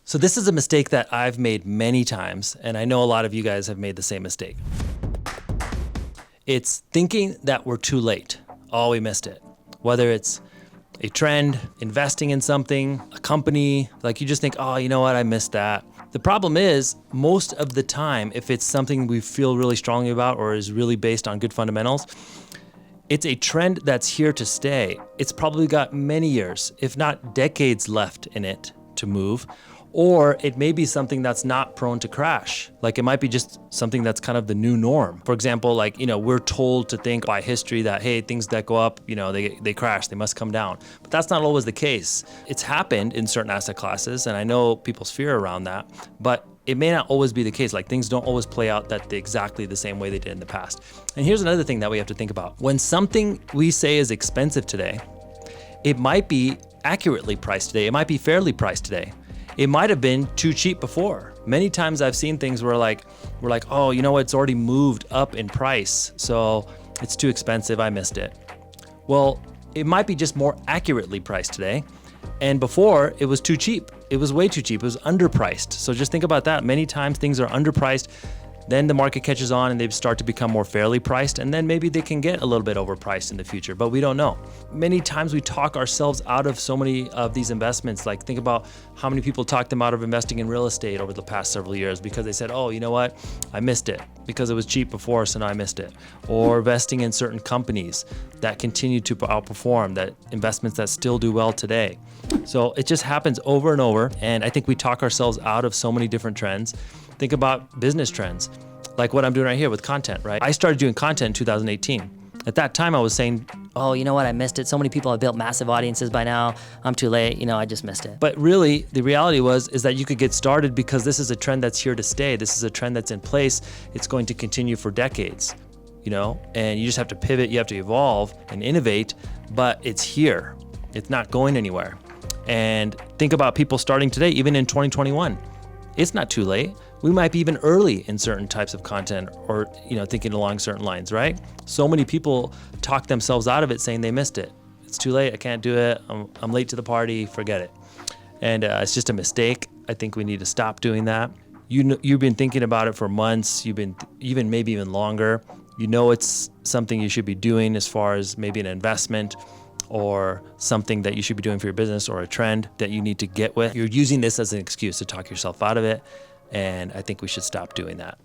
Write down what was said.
So this is a mistake that I've made many times, and I know a lot of you guys have made the same mistake. It's thinking that we're too late. Oh, we missed it. Whether it's a trend, investing in something, a company, like you just think, oh, you know what, I missed that. The problem is, most of the time, if it's something we feel really strongly about or is really based on good fundamentals, it's a trend that's here to stay. It's probably got many years, if not decades left in it to move. Or it may be something that's not prone to crash. Like it might be just something that's kind of the new norm. For example, like, we're told to think by history that, hey, things that go up, they crash, they must come down. But that's not always the case. It's happened in certain asset classes, and I know people's fear around that, but it may not always be the case. Like things don't always play out exactly the same way they did in the past. And here's another thing that we have to think about. When something we say is expensive today, it might be accurately priced today. It might be fairly priced today. It might have been too cheap before. Many times I've seen things where we're like, oh, you know what, it's already moved up in price, so it's too expensive, I missed it. Well, it might be just more accurately priced today, and before it was too cheap. It was way too cheap, it was underpriced. So just think about that. Many times things are underpriced, then the market catches on and they start to become more fairly priced, and then maybe they can get a little bit overpriced in the future, but we don't know. Many times we talk ourselves out of so many of these investments. Like think about how many people talked them out of investing in real estate over the past several years because they said, oh, you know what, I missed it because it was cheap before, so now I missed it. Or investing in certain companies that continue to outperform, that investments that still do well today. So it just happens over and over, and I think we talk ourselves out of so many different trends. Think about business trends, like what I'm doing right here with content, right? I started doing content in 2018. At that time, I was saying, oh, you know what, I missed it. So many people have built massive audiences by now. I'm too late, I just missed it. But really, the reality is that you could get started because this is a trend that's here to stay. This is a trend that's in place. It's going to continue for decades, and you just have to pivot, you have to evolve and innovate, but it's here. It's not going anywhere. And think about people starting today, even in 2021. It's not too late. We might be even early in certain types of content or, thinking along certain lines, right? So many people talk themselves out of it saying they missed it. It's too late, I can't do it, I'm late to the party, forget it. And it's just a mistake. I think we need to stop doing that. You've been thinking about it for months, you've been maybe even longer. It's something you should be doing as far as maybe an investment or something that you should be doing for your business or a trend that you need to get with. You're using this as an excuse to talk yourself out of it, and I think we should stop doing that.